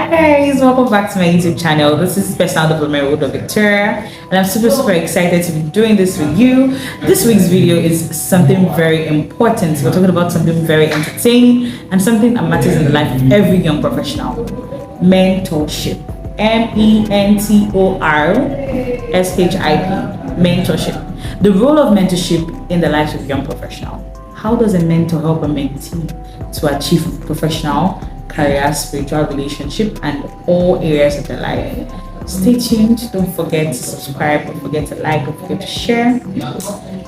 Hi guys, welcome back to my YouTube channel. This is Personal Development with Victoria, and I'm super excited to be doing this with you. This week's video is something very important. We're talking about something very entertaining and something that matters in the life of every young professional. Mentorship. Mentorship. Mentorship. The role of mentorship in the lives of young professional. How does a mentor help a mentee to achieve professional, career, spiritual relationship, and all areas of their life? Stay tuned. Don't forget to subscribe. Don't forget to like. Don't forget to share.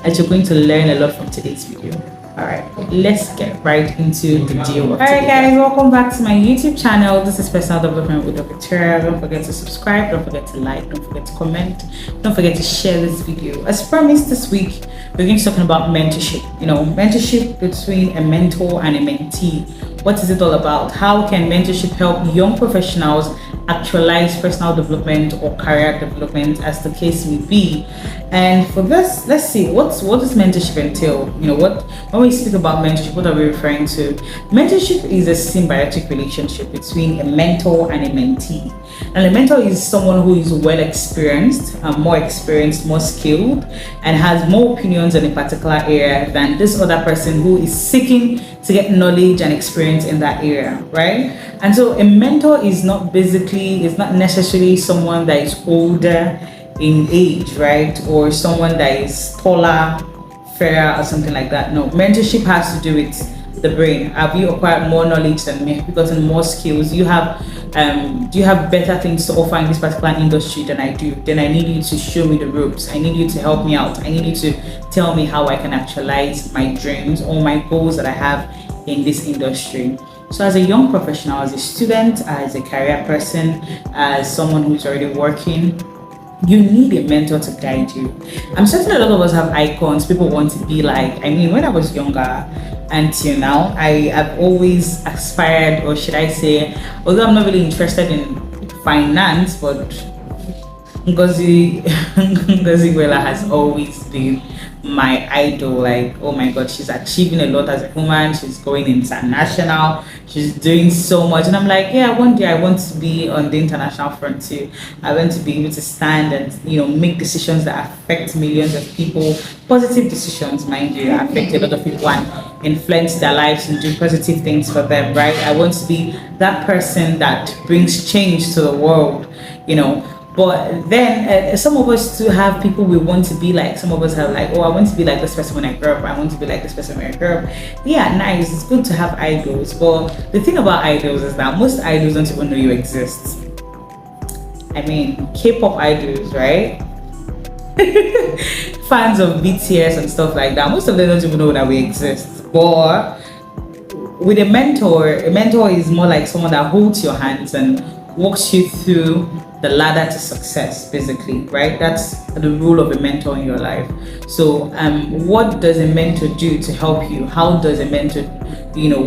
As you're going to learn a lot from today's video. Alright, let's get right into the deal of today. Alright guys, welcome back to my YouTube channel. This is Personal Development with Victoria. Don't forget to subscribe, don't forget to like, don't forget to comment, don't forget to share this video. As promised, this week we're going to be talking about mentorship. You know, mentorship between a mentor and a mentee. What is it all about? How can mentorship help young professionals actualize personal development or career development, as the case may be? And for this, let's see what does mentorship entail. You know, when we speak about mentorship, what are we referring to? Mentorship is a symbiotic relationship between a mentor and a mentee. And a mentor is someone who is well experienced, more experienced, more skilled, and has more opinions in a particular area than this other person who is seeking to get knowledge and experience in that area, right? And so a mentor is not necessarily someone that is older in age, right? Or someone that is taller, fairer, or something like that. No, mentorship has to do with the brain. Have you acquired more knowledge than me? Have you gotten more skills? Do you have better things to offer in this particular industry than I do? Then I need you to show me the ropes. I need you to help me out. I need you to tell me how I can actualize my dreams or my goals that I have in this industry. So as a young professional, as a student, as a career person, as someone who's already working, you need a mentor to guide you. I'm certain a lot of us have icons people want to be like. I mean, when I was younger until now, I have always aspired, or should I say, although I'm not really interested in finance, but Ngozi Wela has always been my idol. Like, oh my god, she's achieving a lot as a woman, she's going international, she's doing so much, and I'm like, yeah, one day I want to be on the international front too. I want to be able to stand and, you know, make decisions that affect millions of people, positive decisions, mind you, that affect a lot of people and influence their lives and do positive things for them, right? I want to be that person that brings change to the world, you know. But then some of us still have people we want to be like. Some of us have like, oh, I want to be like this person when I grow up. I want to be like this person when I grow up. Yeah, nice. It's good to have idols. But the thing about idols is that most idols don't even know you exist. I mean, K-pop idols, right? Fans of BTS and stuff like that. Most of them don't even know that we exist. But with a mentor is more like someone that holds your hands and walks you through the ladder to success, basically, right? That's the role of a mentor in your life. So what does a mentor do to help you? How does a mentor,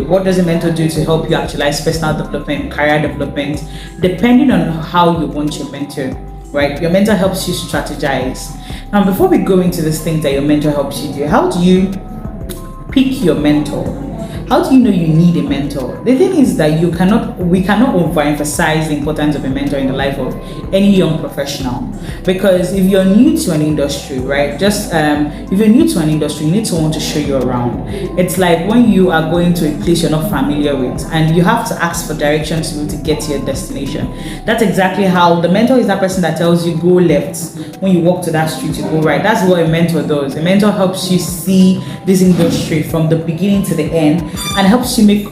what does a mentor do to help you actualize personal development, career development, depending on how you want your mentor, right? Your mentor helps you strategize. Now, before we go into these things that your mentor helps you do, how do you pick your mentor? How do you know you need a mentor? The thing is that we cannot overemphasize the importance of a mentor in the life of any young professional. Because if you're new to an industry, right? If you're new to an industry, you need someone to show you around. It's like when you are going to a place you're not familiar with and you have to ask for directions to get to your destination. That's exactly how the mentor is. That person that tells you go left when you walk to that street, you go right. That's what a mentor does. A mentor helps you see this industry from the beginning to the end, and helps you make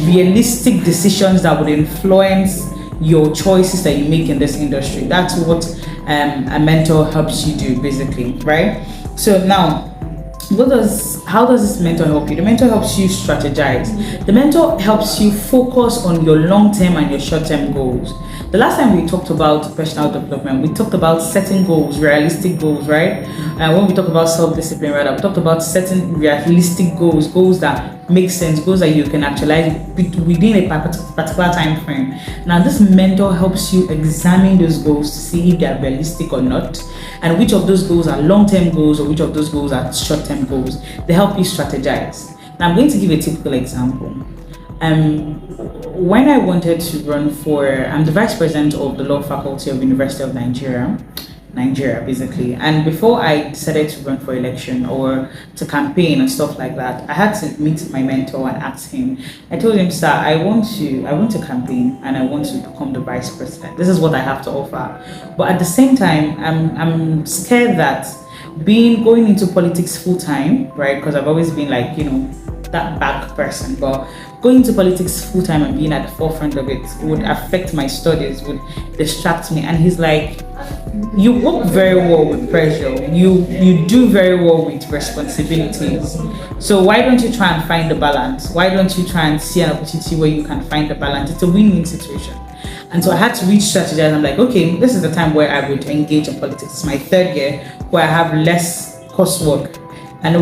realistic decisions that would influence your choices that you make in this industry. That's what a mentor helps you do, basically, right? So now, how does this mentor help you? The mentor helps you strategize. The mentor helps you focus on your long-term and your short-term goals. The last time we talked about personal development, we talked about setting goals, realistic goals, right? And when we talk about self-discipline, we talked about setting realistic goals that make sense, goals that you can actualize within a particular time frame. Now, this mentor helps you examine those goals to see if they are realistic or not, and which of those goals are long-term goals or which of those goals are short-term goals. They help you strategize. Now, I'm going to give a typical example. When I wanted to run for, I'm the vice president of the law faculty of University of Nigeria basically. And before I decided to run for election or to campaign and stuff like that, I had to meet my mentor and ask him. I told him, sir, I want to campaign and I want to become the vice president. This is what I have to offer. But at the same time, I'm scared that going into politics full time, right? Because I've always been like, that back person, but going into politics full time and being at the forefront of it would affect my studies, would distract me. And he's like, you work very well with pressure, you do very well with responsibilities, so why don't you try and find the balance? Why don't you try and see an opportunity where you can find the balance? It's a win-win situation. And so I had to strategize. I'm like, okay, this is the time where I would engage in politics. It's my third year where I have less coursework. And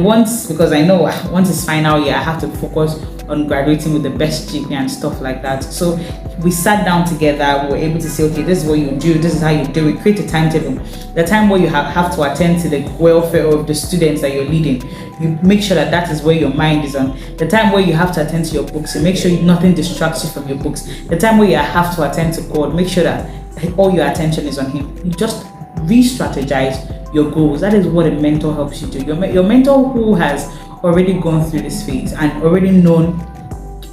because I know once it's final year, I have to focus on graduating with the best GPA and stuff like that. So we sat down together, we were able to say, okay, this is what you do, this is how you do it, create a timetable. The time where you have to attend to the welfare of the students that you're leading, you make sure that is where your mind is on. The time where you have to attend to your books, you make sure nothing distracts you from your books. The time where you have to attend to God, make sure that all your attention is on Him. You just re-strategize your goals. That is what a mentor helps you do. Your mentor who has already gone through this phase and already known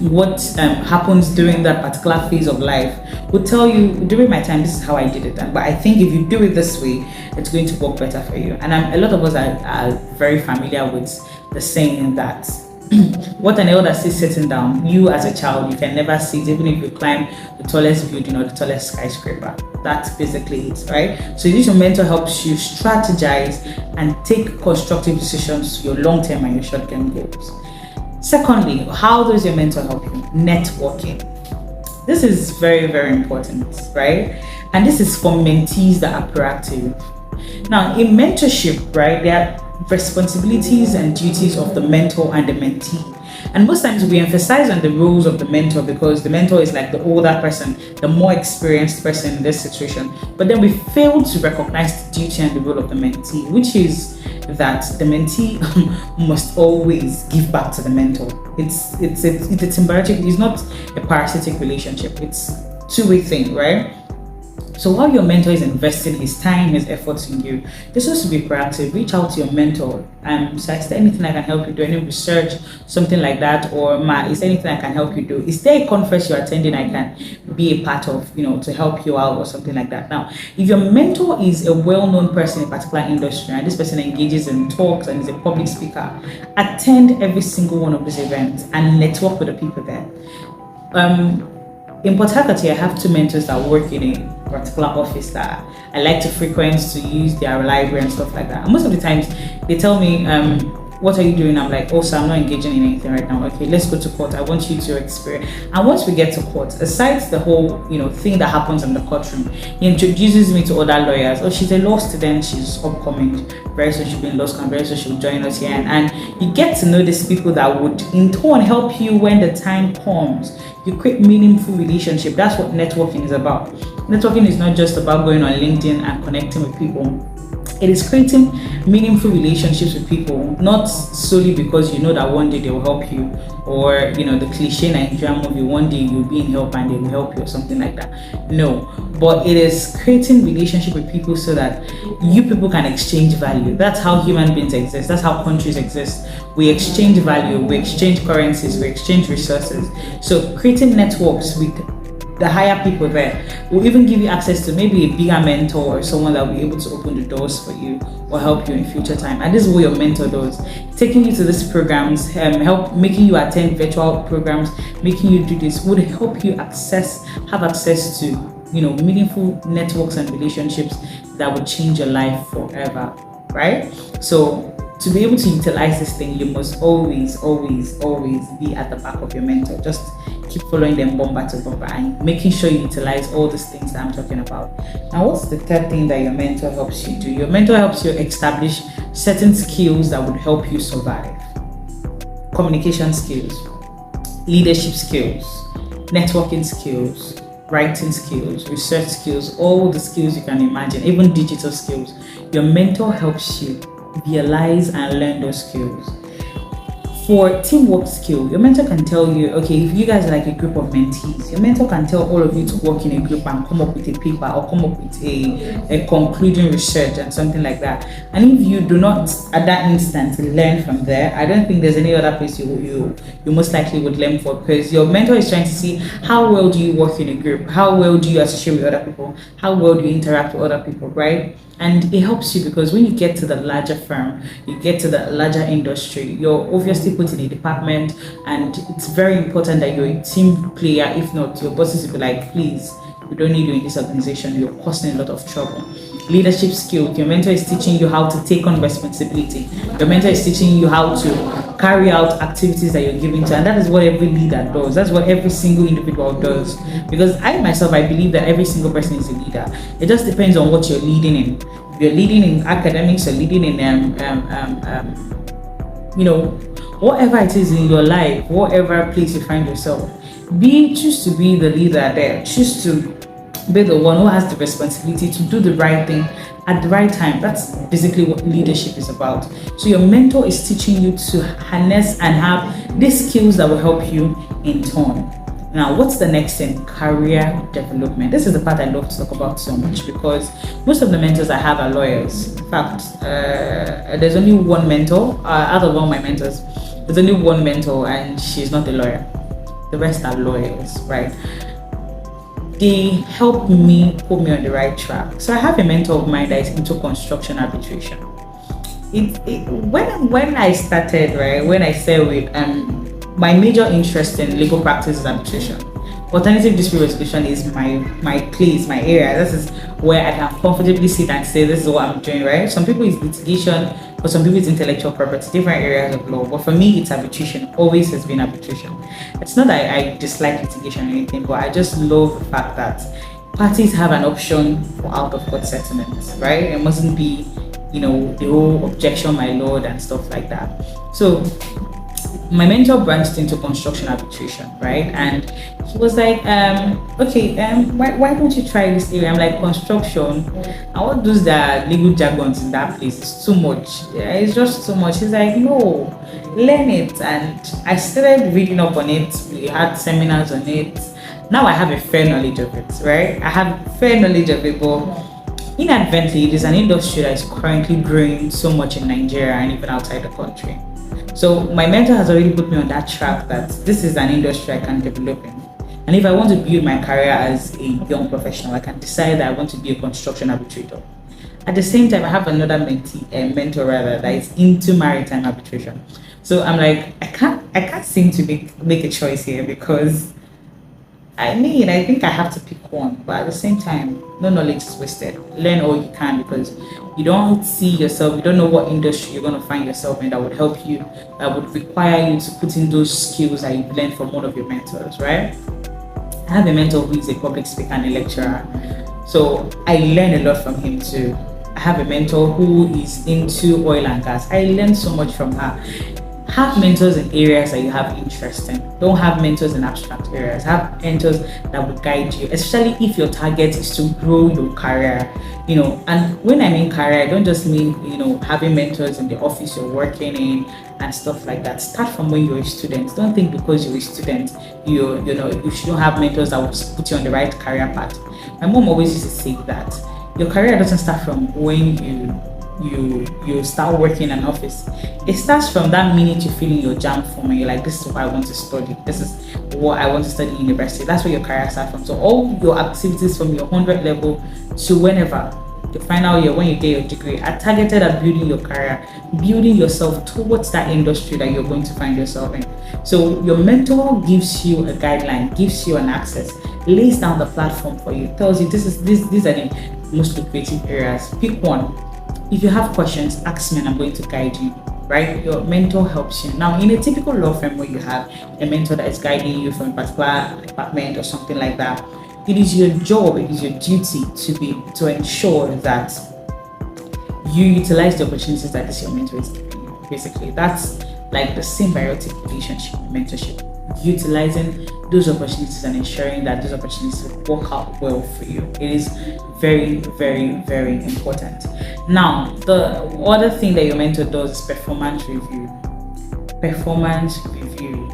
what happens during that particular phase of life will tell you, during my time, this is how I did it. But I think if you do it this way, it's going to work better for you. And a lot of us are very familiar with the saying that what an elder sees sitting down, you as a child, you can never see it, even if you climb the tallest building or the tallest skyscraper. That's basically it, right? So your mentor helps you strategize and take constructive decisions to your long-term and your short-term goals. Secondly, how does your mentor help you? Networking. This is very, very important, right? And this is for mentees that are proactive. Now, in mentorship, right, there are responsibilities and duties of the mentor and the mentee. And most times we emphasize on the roles of the mentor because the mentor is like the older person, the more experienced person in this situation. But then we fail to recognize the duty and the role of the mentee, which is that the mentee must always give back to the mentor. It's symbiotic. It's not a parasitic relationship. It's two-way thing, right? So while your mentor is investing his time, his efforts in you, you're supposed to be proactive. Reach out to your mentor. So is there anything I can help you do? Any research, something like that? Or is there anything I can help you do? Is there a conference you're attending I can be a part of, to help you out or something like that? Now, if your mentor is a well-known person in a particular industry and this person engages in talks and is a public speaker, attend every single one of these events and network with the people there. In Port Harcourt, I have two mentors that work in a particular office that I like to frequent to use their library and stuff like that. And most of the times, they tell me, what are you doing? I'm like, oh, so I'm not engaging in anything right now. Okay, let's go to court. I want you to experience. And once we get to court, aside the whole, thing that happens in the courtroom, he introduces me to other lawyers. Oh, she's a law student. She's upcoming. Very soon she'll be in law school. Very soon she'll join us here. And you get to know these people that would, in turn, help you when the time comes. You create meaningful relationship. That's what networking is about. Networking is not just about going on LinkedIn and connecting with people. It is creating meaningful relationships with people, not solely because you know that one day they will help you, or the cliche Nigerian movie, one day you'll be in help and they will help you or something like that. No, but it is creating relationship with people so that you people can exchange value. That's how human beings exist. That's how countries exist. We exchange value, we exchange currencies, we exchange resources. So creating networks with the higher people there will even give you access to maybe a bigger mentor or someone that will be able to open the doors for you or help you in future time. And this is what your mentor does, taking you to these programs, help making you attend virtual programs, making you do this would help you have access to meaningful networks and relationships that would change your life forever, right? So to be able to utilize this thing, you must always be at the back of your mentor. Just keep following them bumper to bumper and making sure you utilize all these things that I'm talking about. Now, what's the third thing that your mentor helps you do? Your mentor helps you establish certain skills that would help you survive. Communication skills, leadership skills, networking skills, writing skills, research skills, all the skills you can imagine, even digital skills. Your mentor helps you realize and learn those skills. For teamwork skill, your mentor can tell you, okay, if you guys are like a group of mentees, your mentor can tell all of you to work in a group and come up with a paper or come up with a concluding research and something like that. And if you do not at that instant learn from there, I don't think there's any other place you most likely would learn for, because your mentor is trying to see how well do you work in a group, how well do you associate with other people, how well do you interact with other people, right? And it helps you because when you get to the larger firm, you get to the larger industry, you're obviously put in a department, and it's very important that you're a team player. If not, your bosses will be like, please, we don't need you in this organization, you're causing a lot of trouble. Leadership skill, your mentor is teaching you how to take on responsibility. Your mentor is teaching you how to carry out activities that you're giving to, and that is what every leader does. That's what every single individual does. Because I myself, I believe that every single person is a leader. It just depends on what you're leading in. If you're leading in academics, or leading in whatever it is in your life, whatever place you find yourself, choose to be the leader there. Choose to be the one who has the responsibility to do the right thing at the right time. That's basically what leadership is about. So your mentor is teaching you to harness and have these skills that will help you in turn. Now, what's the next thing? Career development. This is the part I love to talk about so much, because most of the mentors I have are lawyers. In fact, there's only one mentor out of all my mentors. There's only one mentor, and she's not a lawyer. The rest are lawyers, right? They help me put me on the right track. So I have a mentor of mine that is into construction arbitration. When I started, right, when I said with my major interest in legal practice is arbitration. Alternative dispute resolution is my place, my area. This is where I can comfortably sit and say this is what I'm doing, right? Some people it's litigation, for some people it's intellectual property, different areas of law. But for me, it's arbitration. Always has been arbitration. It's not that I dislike litigation or anything, but I just love the fact that parties have an option for out-of-court settlements, right? It mustn't be, the whole objection, my lord, and stuff like that. So my mentor branched into construction arbitration, right? And he was like, why don't you try this area? I'm like, construction? I want those that legal jargons in that place. It's too much. Yeah, it's just too much. He's like, no, learn it. And I started reading up on it. We had seminars on it. Now I have a fair knowledge of it, right? I have fair knowledge of it, but inadvertently, it is an industry that is currently growing so much in Nigeria and even outside the country. So my mentor has already put me on that track that this is an industry I can develop in. And if I want to build my career as a young professional, I can decide that I want to be a construction arbitrator. At the same time, I have another mentor that is into maritime arbitration. So I'm like, I can't seem to make a choice here, because I think I have to pick one, but at the same time, no knowledge is wasted. Learn all you can, because you don't see yourself, you don't know what industry you're going to find yourself in that would help you, that would require you to put in those skills that you've learned from one of your mentors, right? I have a mentor who is a public speaker and a lecturer, so I learn a lot from him too. I have a mentor who is into oil and gas. I learned so much from her. Have mentors in areas that you have interest in. Don't have mentors in abstract areas. Have mentors that will guide you, especially if your target is to grow your career. And when I mean career, I don't just mean, having mentors in the office you're working in and stuff like that. Start from when you're a student. Don't think because you're a student, you shouldn't have mentors that will put you on the right career path. My mom always used to say that your career doesn't start from when you start working in an office. It starts from that minute you fill in your JAM form and you're like, this is what I want to study. This is what I want to study in university. That's where your career starts from. So all your activities from your 100 level to whenever, the final year when you get your degree, are targeted at building your career, building yourself towards that industry that you're going to find yourself in. So your mentor gives you a guideline, gives you an access, lays down the platform for you, tells you these are the most lucrative areas. Pick one. If you have questions, ask me and I'm going to guide you, right? Your mentor helps you. Now, in a typical law firm where you have a mentor that is guiding you from a particular department or something like that, it is your job, it is your duty to ensure that you utilize the opportunities that this your mentor is giving you. Basically, that's like the symbiotic relationship, mentorship. Utilizing those opportunities and ensuring that those opportunities will work out well for you. It is very, very, very important. Now, the other thing that your mentor does is performance review. performance review.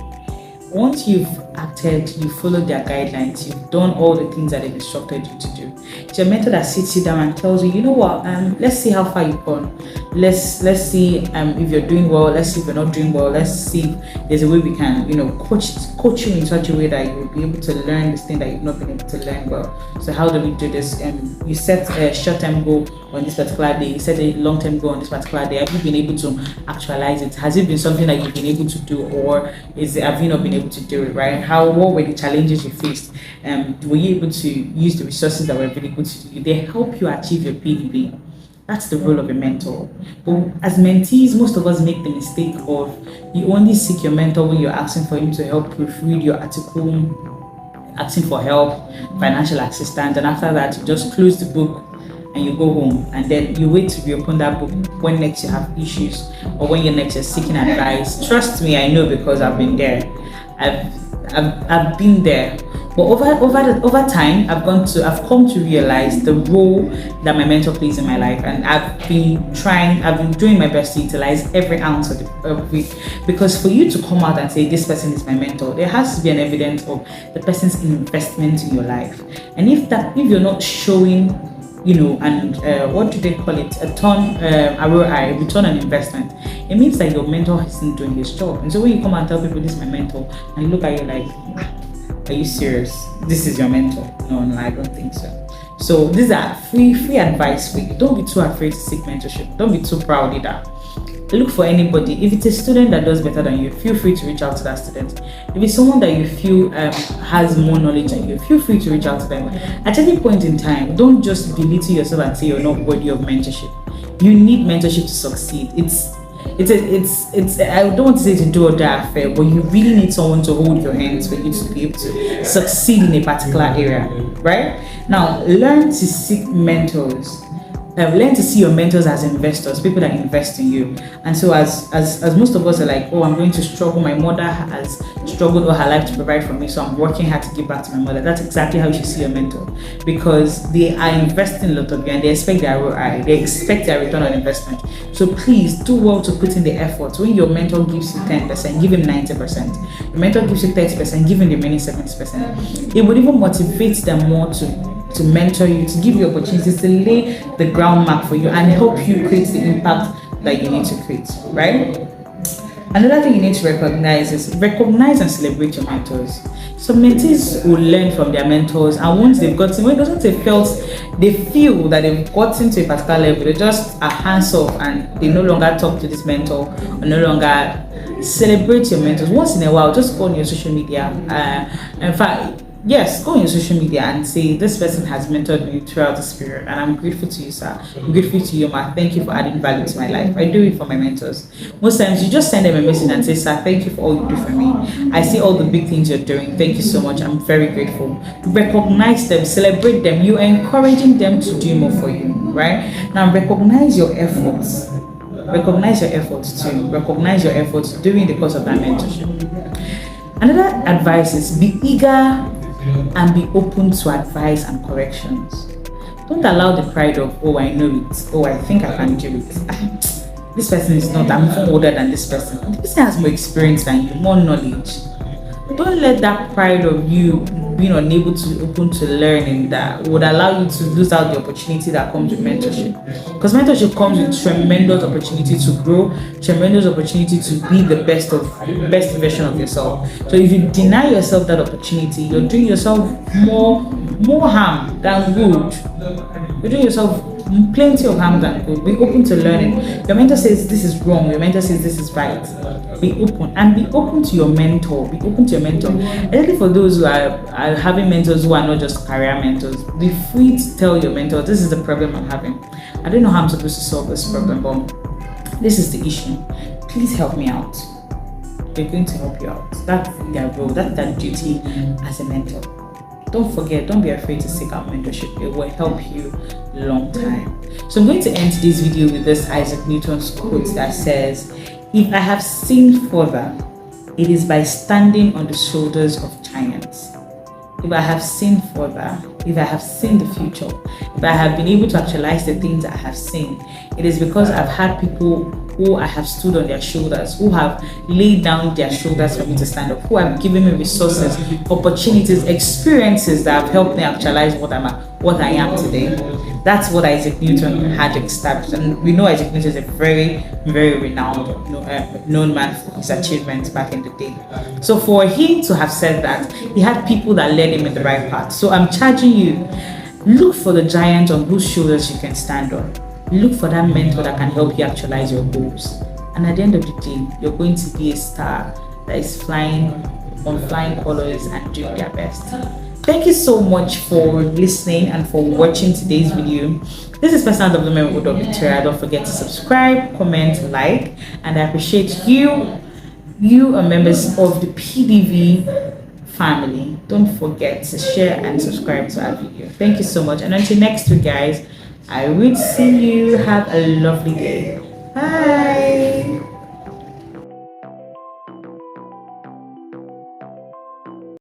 Once you've acted, you followed their guidelines, you've done all the things that they've instructed you to do. It's your mentor that sits you down and tells you, you know what, let's see how far you've gone. Let's see if you're doing well, let's see if you're not doing well, let's see if there's a way we can, coach you in such a way that you'll be able to learn this thing that you've not been able to learn well. So how do we do this? You set a short-term goal on this particular day, you set a long-term goal on this particular day. Have you been able to actualize it? Has it been something that you've been able to do, or have you not been able to do it, right? What were the challenges you faced? Were you able to use the resources that were available to you? They help you achieve your PDB. That's the role of a mentor. But as mentees, most of us make the mistake of you only seek your mentor when you're asking for him to help proofread your article, asking for help, financial assistance, and after that you just close the book and you go home, and then you wait to reopen that book when next you have issues or when you're next you're seeking advice. Trust me, I know, because I've been there. I've been there. But over time, I've come to realize the role that my mentor plays in my life, and I've been doing my best to utilize every ounce of it. Because for you to come out and say this person is my mentor, there has to be an evidence of the person's investment in your life. And if you're not showing, what do they call it? A return on investment. It means that your mentor isn't doing his job. And so when you come and tell people this is my mentor, and you look at you like, are you serious? This is your mentor? No, I don't think so. So these are free advice for you. Don't be too afraid to seek mentorship. Don't be too proud either. Look for anybody. If it's a student that does better than you, feel free to reach out to that student. If it's someone that you feel has more knowledge than you, feel free to reach out to them. At any point in time, don't just belittle yourself and say you're not worthy of mentorship. You need mentorship to succeed. It's I don't want to say it's a do or die affair, but you really need someone to hold your hands for you to be able to succeed in a particular area, right? Now, learn to seek mentors. Learn to see your mentors as investors, people that invest in you. And so as most of us are like, oh, I'm going to struggle. My mother has struggled all her life to provide for me, so I'm working hard to give back to my mother. That's exactly how you should see your mentor, because they are investing a lot of you and they expect their ROI, they expect their return on investment. So please do well to put in the effort. When your mentor gives you 10%, give him 90%. Your mentor gives you 30%, give him the remaining 70%. It would even motivate them more to mentor you, to give you opportunities, to lay the groundwork for you and help you create the impact that you need to create, right? Another thing you need to recognize and celebrate your mentors. So mentees will learn from their mentors, and once they feel that they've gotten to a particular level, they just are hands off and they no longer talk to this mentor or no longer celebrate your mentors. Once in a while, just go on your social media. In fact, yes, go on your social media and say, this person has mentored me throughout this period, and I'm grateful to you, sir. I'm grateful to you, ma. Thank you for adding value to my life. I do it for my mentors. Most times, you just send them a message and say, sir, thank you for all you do for me. I see all the big things you're doing. Thank you so much. I'm very grateful. Recognize them, celebrate them. You're encouraging them to do more for you, right? Now, recognize your efforts. Recognize your efforts too. Recognize your efforts during the course of that mentorship. Another advice is be eager and be open to advice and corrections. Don't allow the pride of, oh, I know it, oh, I think I can do it. This person is not, I'm even older than this person. This person has more experience than you, more knowledge. Don't let that pride of you being unable to open to learning that would allow you to lose out the opportunity that comes with mentorship. Because mentorship comes with tremendous opportunity to grow, tremendous opportunity to be the best version of yourself. So if you deny yourself that opportunity, you're doing yourself more harm than good. You're doing yourself plenty of harm than good. Be open to learning. Your mentor says this is wrong, your mentor says this is right. Be open, and be open to your mentor. Be open to your mentor. Especially for those who are having mentors who are not just career mentors, be free to tell your mentor, this is the problem I'm having. I don't know how I'm supposed to solve this problem, but this is the issue. Please help me out. They're going to help you out. That's their role, that's their duty as a mentor. Don't forget, don't be afraid to seek out mentorship. It will help you long time. So I'm going to end this video with this Isaac Newton's quote that says, if I have seen further, it is by standing on the shoulders of giants. If I have seen further, if I have seen the future, if I have been able to actualize the things I have seen, it is because I've had people who I have stood on their shoulders, who have laid down their shoulders for me to stand up, who have given me resources, opportunities, experiences that have helped me actualize what I am today. That's what Isaac Newton had established, and we know Isaac Newton is a very, very renowned, known man for his achievements back in the day. So for him to have said that, he had people that led him in the right path. So I'm charging you, look for the giant on whose shoulders you can stand on. Look for that mentor that can help you actualize your goals. And at the end of the day, you're going to be a star that is flying on flying colors and doing their best. Thank you so much for listening and for watching today's video. This is personal development with Dr. Victoria. Don't forget to subscribe, comment, like, and I appreciate you are members of the PDV family. Don't forget to share and subscribe to our video. Thank you so much, and until next week, guys, I will see you. Have a lovely day. Bye.